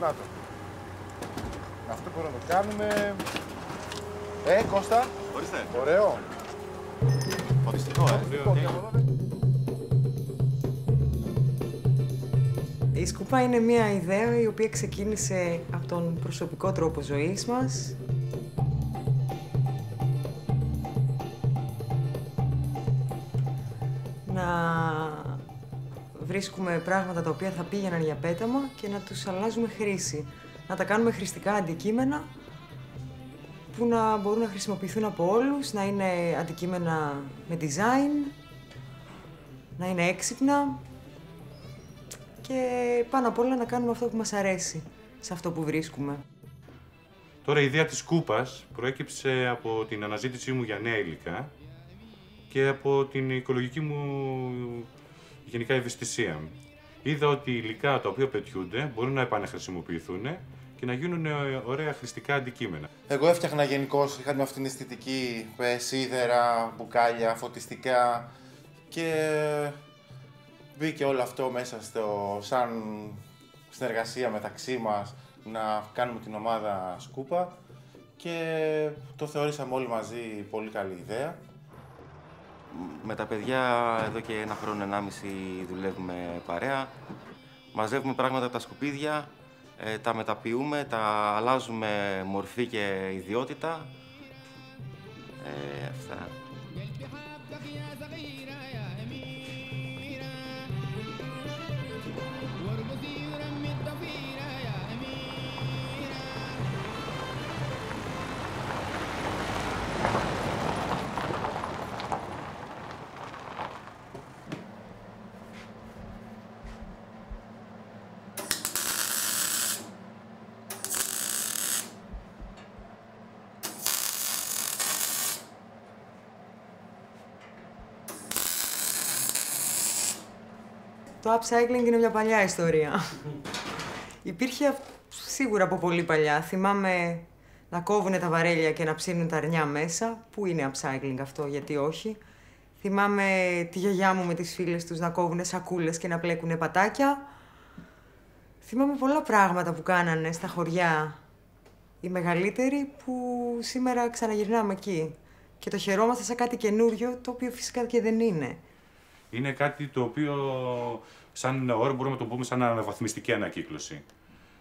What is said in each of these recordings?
Να το. Αυτό μπορούμε να το κάνουμε. Κώστα. Ορίστε. Ωραίο. Φωτιστικό, Η σκούπα είναι μια ιδέα η οποία ξεκίνησε από τον προσωπικό τρόπο ζωής μας. Να βρίσκουμε πράγματα τα οποία θα πήγαιναν για πέταμα και να τους αλλάζουμε χρήση. Να τα κάνουμε χρηστικά αντικείμενα που να μπορούν να χρησιμοποιηθούν από όλους, να είναι αντικείμενα με design, να είναι έξυπνα και πάνω απ' όλα να κάνουμε αυτό που μας αρέσει σε αυτό που βρίσκουμε. Τώρα η ιδέα της σκούπας προέκυψε από την αναζήτησή μου για νέα υλικά και από την οικολογική μου γενικά ευαισθησία. Είδα ότι υλικά τα οποία πετιούνται μπορούν να επαναχρησιμοποιηθούν και να γίνουν ωραία χρηστικά αντικείμενα. Εγώ έφτιαχνα γενικώς, είχα με αυτήν την αισθητική, σίδερα, μπουκάλια, φωτιστικά και μπήκε όλο αυτό μέσα σαν συνεργασία μεταξύ μας να κάνουμε την ομάδα σκούπα και το θεωρήσαμε όλοι μαζί πολύ καλή ιδέα. Με τα παιδιά εδώ και 1 χρόνο, 1,5 δουλεύουμε παρέα. Μαζεύουμε πράγματα από τα σκουπίδια, τα μεταποιούμε, τα αλλάζουμε μορφή και ιδιότητα. Αυτά. Το upcycling είναι μια παλιά ιστορία. Υπήρχε σίγουρα από πολύ παλιά. Θυμάμαι να κόβουνε τα βαρέλια και να ψήνουν τα αρνιά μέσα. Πού είναι upcycling αυτό, γιατί όχι. Θυμάμαι τη γιαγιά μου με τις φίλες τους να κόβουνε σακούλες και να πλέκουνε πατάκια. Θυμάμαι πολλά πράγματα που κάνανε στα χωριά οι μεγαλύτεροι που σήμερα ξαναγυρνάμε εκεί. Και το χαιρόμαστε σαν κάτι καινούριο, το οποίο φυσικά και δεν είναι. Είναι κάτι το οποίο, σαν όρο, μπορούμε να το πούμε σαν αναβαθμιστική ανακύκλωση.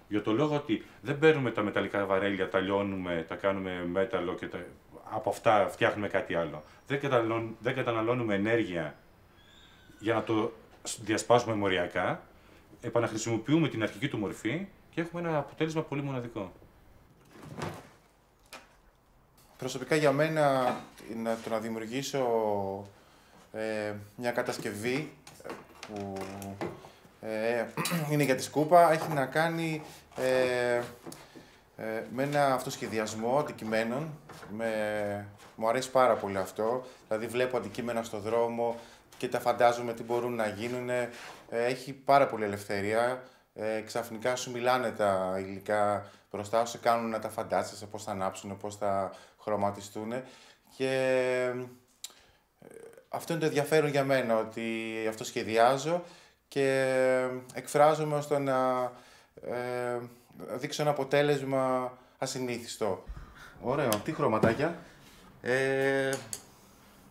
Για το λόγο ότι δεν παίρνουμε τα μεταλλικά βαρέλια, τα λιώνουμε, τα κάνουμε μέταλλο και από αυτά φτιάχνουμε κάτι άλλο. Δεν καταναλώνουμε ενέργεια για να το διασπάσουμε μοριακά. Επαναχρησιμοποιούμε την αρχική του μορφή και έχουμε ένα αποτέλεσμα πολύ μοναδικό. Προσωπικά για μένα, το να δημιουργήσω μια κατασκευή που είναι για τη σκούπα έχει να κάνει με ένα αυτοσχεδιασμό αντικειμένων. Μου αρέσει πάρα πολύ αυτό, δηλαδή βλέπω αντικείμενα στο δρόμο και τα φαντάζομαι τι μπορούν να γίνουν. Έχει πάρα πολύ ελευθερία, ξαφνικά σου μιλάνε τα υλικά μπροστά σου, κάνουν να τα φαντάζεσαι πώς θα ανάψουν, πώς θα χρωματιστούν και αυτό είναι το ενδιαφέρον για μένα, ότι αυτό σχεδιάζω και εκφράζομαι ώστε να δείξω ένα αποτέλεσμα ασυνήθιστο. Ωραίο. Τι χρωματάκια?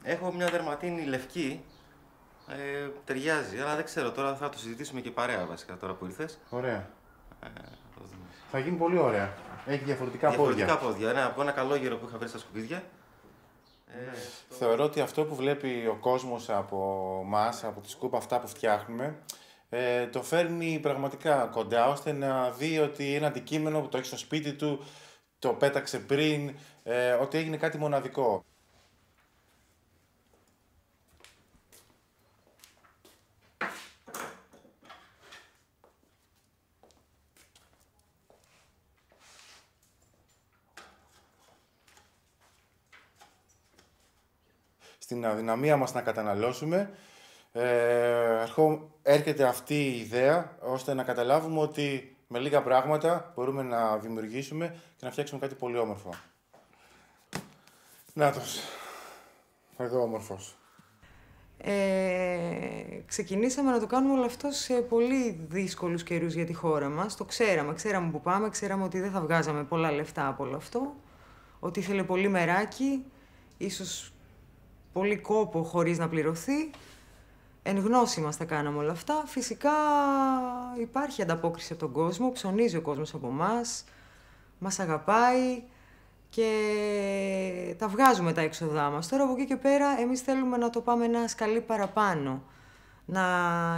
Έχω μια δερματίνη λευκή. Ταιριάζει, αλλά δεν ξέρω, τώρα θα το συζητήσουμε και παρέα βασικά τώρα που ήρθες. Ωραία. Θα γίνει πολύ ωραία. Έχει διαφορετικά πόδια. Διαφορετικά πόδια, ναι, από ένα καλόγερο που είχα βρει στα σκουπίδια. Θεωρώ ότι αυτό που βλέπει ο κόσμος από μας, από τη σκούπα αυτά που φτιάχνουμε, το φέρνει πραγματικά κοντά, ώστε να δει ότι ένα αντικείμενο που το έχει στο σπίτι του, το πέταξε πριν, ότι έγινε κάτι μοναδικό. Στην αδυναμία μας να καταναλώσουμε, έρχεται αυτή η ιδέα, ώστε να καταλάβουμε ότι με λίγα πράγματα μπορούμε να δημιουργήσουμε και να φτιάξουμε κάτι πολύ όμορφο. Νάτος, εδώ όμορφος. Ξεκινήσαμε να το κάνουμε όλο αυτό σε πολύ δύσκολους καιρούς για τη χώρα μας. Το ξέραμε που πάμε, ξέραμε ότι δεν θα βγάζαμε πολλά λεφτά από όλο αυτό, ότι ήθελε πολύ μεράκι, ίσως πολύ κόπο χωρίς να πληρωθεί. Εν γνώση μας τα κάναμε όλα αυτά. Φυσικά υπάρχει ανταπόκριση από τον κόσμο, ψωνίζει ο κόσμος από εμάς, μας αγαπάει και τα βγάζουμε τα έξοδά μας. Τώρα από εκεί και πέρα εμείς θέλουμε να το πάμε ένα σκαλί παραπάνω. Να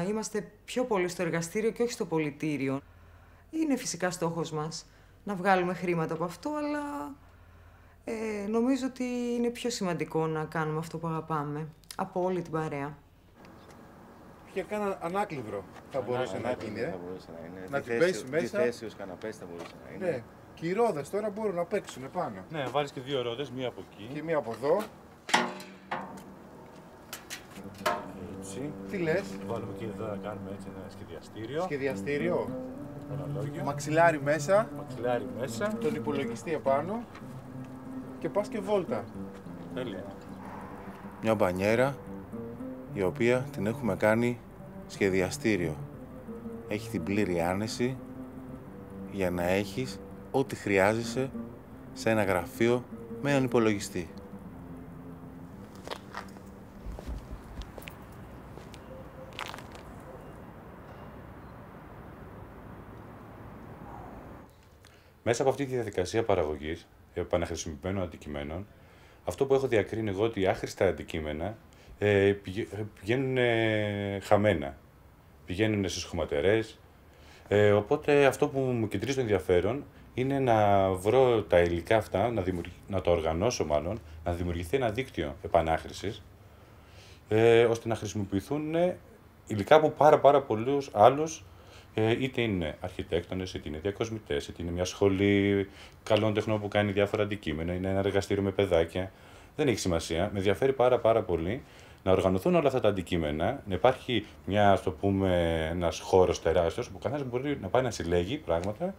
είμαστε πιο πολύ στο εργαστήριο και όχι στο πολιτήριο. Είναι φυσικά στόχος μας να βγάλουμε χρήματα από αυτό, αλλά νομίζω ότι είναι πιο σημαντικό να κάνουμε αυτό που αγαπάμε από όλη την παρέα. Και κάνα ανάκλυβρο θα μπορούσε να είναι. Θα μπορούσε να είναι. Να την πέσει μέσα. Διθέσιος καναπές θα μπορούσε να είναι. Ναι. Και οι ρόδες τώρα μπορούν να παίξουν πάνω. Ναι, βάλεις και 2 ρόδες, μία από εκεί. Και μία από εδώ. Έτσι. Τι λες? Βάλουμε και εδώ να κάνουμε έτσι ένα σχεδιαστήριο. Σχεδιαστήριο. Ορολόγιο. Μαξιλάρι μέσα. Μαξιλάρι μέσα. Τον υπολογιστή επάνω. Και πας και βόλτα. Τέλεια. Μια μπανιέρα η οποία την έχουμε κάνει σχεδιαστήριο. Έχει την πλήρη άνεση για να έχεις ό,τι χρειάζεσαι σε ένα γραφείο με έναν υπολογιστή. Μέσα από αυτή τη διαδικασία παραγωγής επαναχρησιμοποιημένων αντικειμένων, αυτό που έχω διακρίνει εγώ ότι οι άχρηστα αντικείμενα πηγαίνουν χαμένα. Πηγαίνουν στις χωματερές. Οπότε αυτό που μου κεντρίζει το ενδιαφέρον είναι να βρω τα υλικά αυτά, να το οργανώσω μάλλον, να δημιουργηθεί ένα δίκτυο επανάχρησης, ώστε να χρησιμοποιηθούν υλικά από πάρα πολλούς άλλους, είτε είναι αρχιτέκτονες, είτε είναι διακοσμητές, είτε είναι μια σχολή καλών τεχνών που κάνει διάφορα αντικείμενα, είναι ένα εργαστήριο με παιδάκια. Δεν έχει σημασία. Με ενδιαφέρει πάρα πολύ να οργανωθούν όλα αυτά τα αντικείμενα, να υπάρχει ένας χώρος τεράστιος που καθένας μπορεί να πάει να συλλέγει πράγματα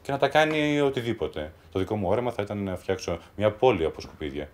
και να τα κάνει οτιδήποτε. Το δικό μου όραμα θα ήταν να φτιάξω μια πόλη από σκουπίδια.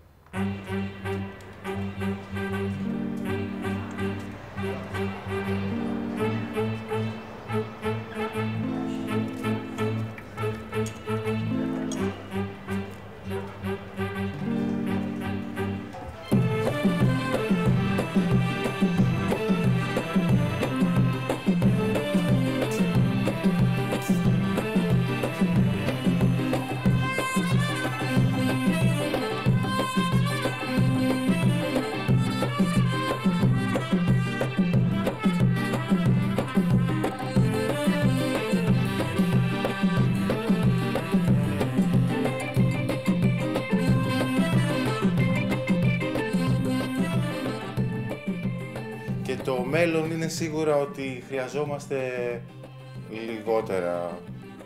Και το μέλλον είναι σίγουρα ότι χρειαζόμαστε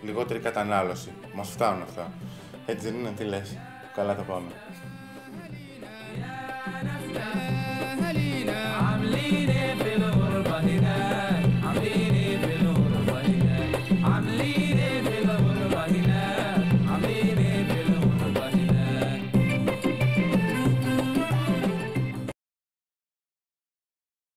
λιγότερη κατανάλωση. Μας φτάνουν αυτά. Έτσι δεν είναι, τι λες? Καλά τα πάμε.